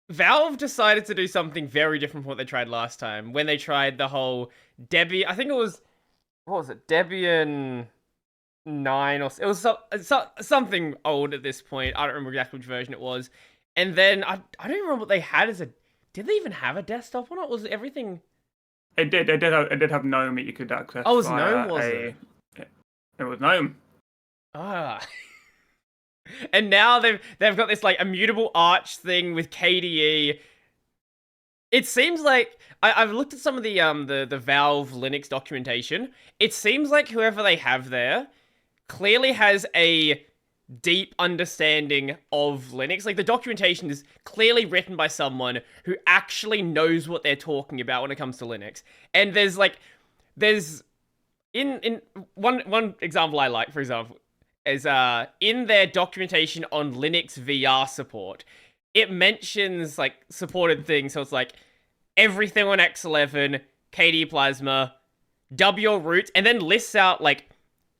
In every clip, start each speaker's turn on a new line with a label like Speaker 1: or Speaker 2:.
Speaker 1: Valve decided to do something very different from what they tried last time when they tried the whole Debian. I think it was what was it, Debian 9 or it was something old at this point. I don't remember exactly which version it was. And then I don't remember what they had as a. Did they even have a desktop or not? Was everything?
Speaker 2: It did have GNOME that you could access.
Speaker 1: Oh, it was GNOME, was it?
Speaker 2: It was GNOME.
Speaker 1: Ah. And now they've got this like immutable arch thing with KDE. It seems like I've looked at some of the Valve Linux documentation. It seems like whoever they have there clearly has a deep understanding of Linux. Like the documentation is clearly written by someone who actually knows what they're talking about when it comes to Linux. And there's in one example I like, for example, is in their documentation on Linux VR support, it mentions like supported things. So it's like everything on X11, KDE Plasma, W root, and then lists out like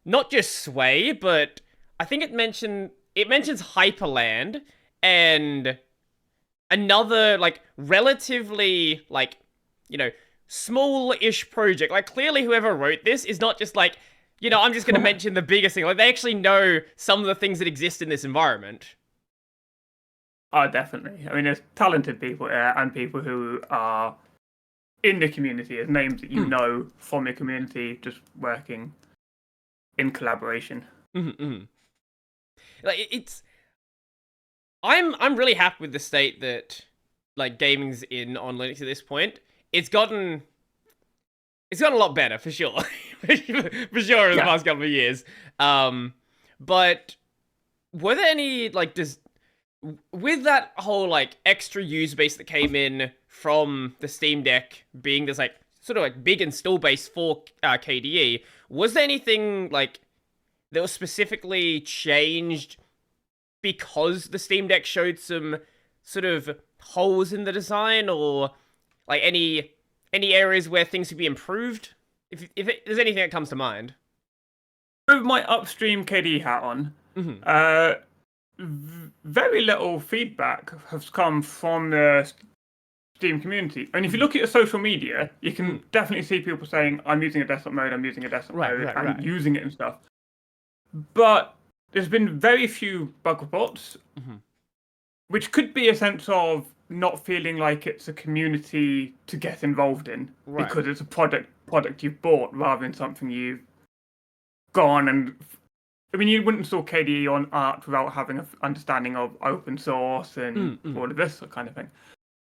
Speaker 1: not just Sway, but I think it mentions Hyperland and another like relatively like, you know, small-ish project. Like clearly whoever wrote this is not just like, you know, I'm just going to mention the biggest thing. Like they actually know some of the things that exist in this environment.
Speaker 2: Oh, definitely. I mean, there's talented people and people who are in the community as names that you know from your community, just working in collaboration.
Speaker 1: Like I'm really happy with the state that like gaming's in on Linux at this point. It's gotten a lot better for sure, for sure in the past couple of years. But were there any like with that whole like extra user base that came in from the Steam Deck being this like sort of like big install base for KDE, was there anything like that was specifically changed because the Steam Deck showed some sort of holes in the design, or like any areas where things could be improved? If there's anything that comes to mind.
Speaker 2: With my upstream KDE hat on, very little feedback has come from the Steam community. And if you look at your social media, you can definitely see people saying, I'm using a desktop mode, I'm using a desktop mode, and using it and stuff. But there's been very few bug reports, which could be a sense of not feeling like it's a community to get involved in, because it's a product you've bought rather than something you've gone and... I mean, you wouldn't install KDE on Arch without having an understanding of open source and all of this kind of thing.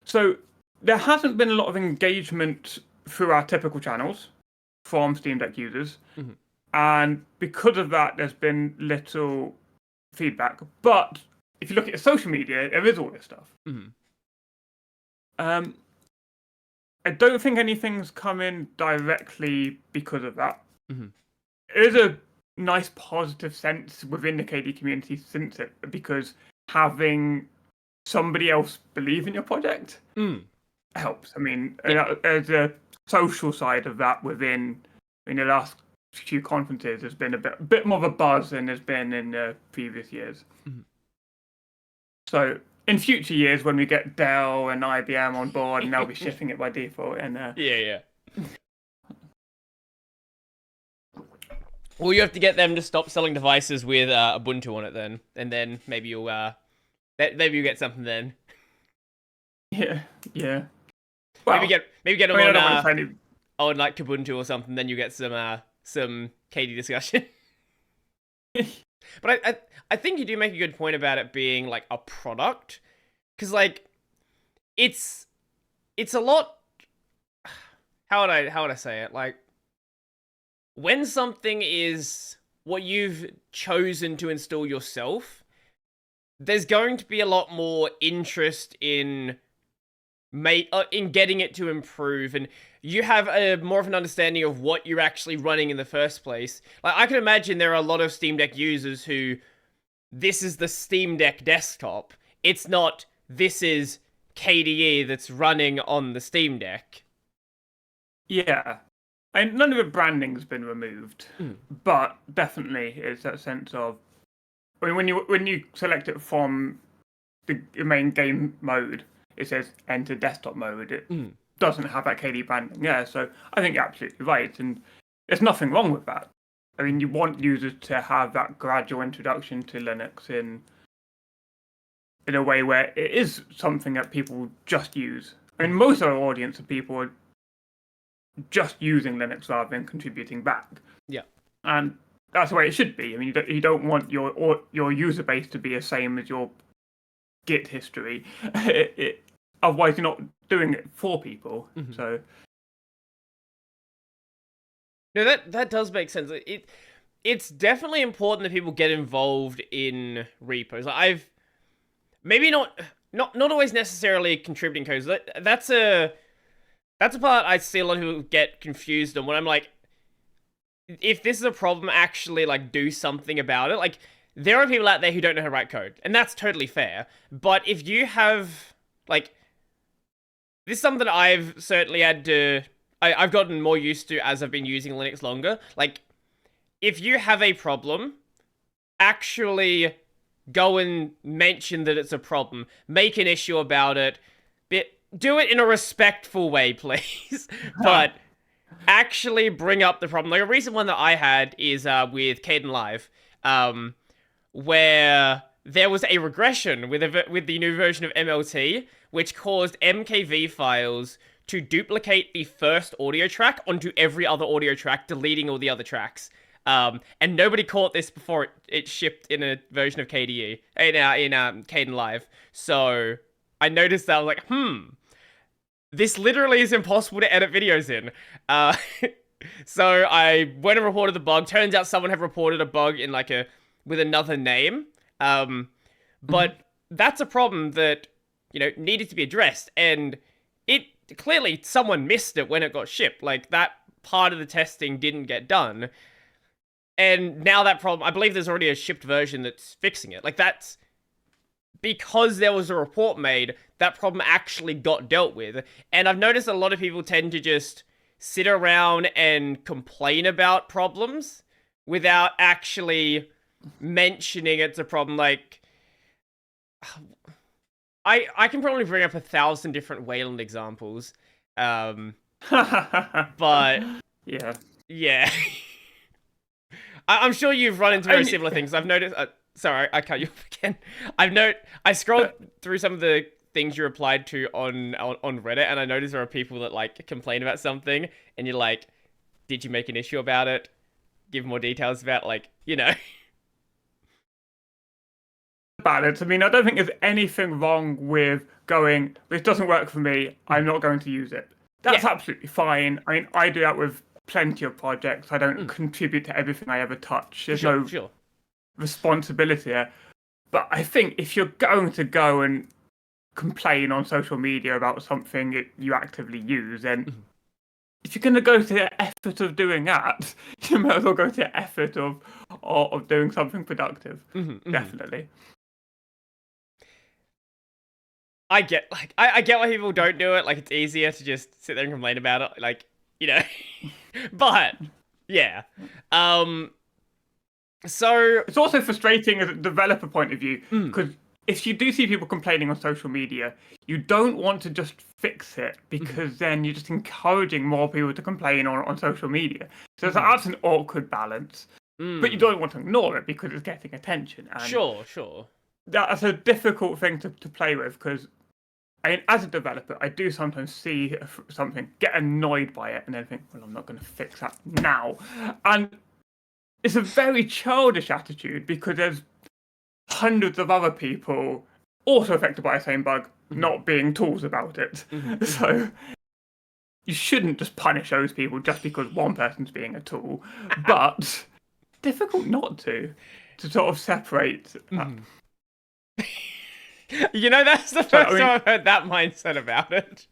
Speaker 2: So there hasn't been a lot of engagement through our typical channels from Steam Deck users. And because of that, there's been little feedback. But if you look at your social media, there is all this stuff. I don't think anything's come in directly because of that. It is a nice positive sense within the KDE community since it, because having somebody else believe in your project helps. I mean, there's a social side of that within. In the last few conferences, there's been a bit more of a buzz than there's been in the previous years. So in future years, when we get Dell and IBM on board, and they'll be shipping it by default, and
Speaker 1: yeah. Well, you have to get them to stop selling devices with Ubuntu on it then, and then maybe you'll get something then.
Speaker 2: Yeah.
Speaker 1: Well, maybe get them on like Kubuntu or something. Then you get some KDE discussion. But I think you do make a good point about it being like a product, because like it's a lot. How would I say it? Like, when something is what you've chosen to install yourself, there's going to be a lot more interest in getting it to improve, and you have more of an understanding of what you're actually running in the first place. Like, I can imagine there are a lot of Steam Deck users who, this is the Steam Deck desktop. It's not, this is KDE that's running on the Steam Deck.
Speaker 2: Yeah. And none of the branding's been removed, but definitely it's that sense of, I mean, when you select it from the main game mode, it says enter desktop mode. It doesn't have that KDE branding. Yeah, so I think you're absolutely right, and there's nothing wrong with that. I mean, you want users to have that gradual introduction to Linux in a way where it is something that people just use. I mean, most of our audience of people are just using Linux rather than contributing back.
Speaker 1: Yeah.
Speaker 2: And that's the way it should be. I mean, you don't want your user base to be the same as your Git history. Otherwise, you're not doing it for people. So,
Speaker 1: no, that does make sense. It's definitely important that people get involved in repos. I've maybe not always necessarily contributing codes. That's a part I see a lot of people get confused on when I'm like, if this is a problem, actually like do something about it. Like, there are people out there who don't know how to write code, and that's totally fair. But if you have, like, this is something I've certainly had to, I've gotten more used to as I've been using Linux longer. Like, if you have a problem, actually go and mention that it's a problem. Make an issue about it. Do it in a respectful way, please. But actually bring up the problem. Like, a recent one that I had is with Kdenlive, where there was a regression with the new version of MLT, which caused MKV files to duplicate the first audio track onto every other audio track, deleting all the other tracks. And nobody caught this before it shipped in a version of KDE, in Kdenlive. So I noticed that, I was like, this literally is impossible to edit videos in. So I went and reported the bug. Turns out someone had reported a bug in with another name. But that's a problem that, needed to be addressed. And clearly someone missed it when it got shipped. Like, that part of the testing didn't get done. And now that problem, I believe there's already a shipped version that's fixing it. Like, that's because there was a report made, that problem actually got dealt with. And I've noticed a lot of people tend to just sit around and complain about problems without actually mentioning it's a problem. Like, I can probably bring up 1,000 different Wayland examples. But yeah. I'm sure you've run into very similar things. I've noticed. Sorry, I cut you off again. I scrolled through some of the things you replied to on Reddit, and I noticed there are people that complain about something, and you're like, "Did you make an issue about it? Give more details about
Speaker 2: balance. I mean, I don't think there's anything wrong with going, this doesn't work for me, I'm not going to use it. That's absolutely fine. I mean, I do that with plenty of projects. I don't contribute to everything I ever touch. There's no responsibility there. But I think if you're going to go and complain on social media about something that you actively use, then if you're going to go to the effort of doing that, you might as well go to the effort of doing something productive. Definitely.
Speaker 1: I get I get why people don't do it. Like, it's easier to just sit there and complain about it. But yeah. So
Speaker 2: it's also frustrating as a developer point of view, because if you do see people complaining on social media, you don't want to just fix it, because then you're just encouraging more people to complain on social media. So that's an awkward balance. But you don't want to ignore it because it's getting attention. And
Speaker 1: sure.
Speaker 2: That's a difficult thing to play with, because I mean, as a developer, I do sometimes see something, get annoyed by it, and then think, well, I'm not going to fix that now. And it's a very childish attitude, because there's hundreds of other people also affected by the same bug, not being tools about it. So you shouldn't just punish those people just because one person's being a tool. But difficult not to sort of separate.
Speaker 1: That's the first time I've heard that mindset about it.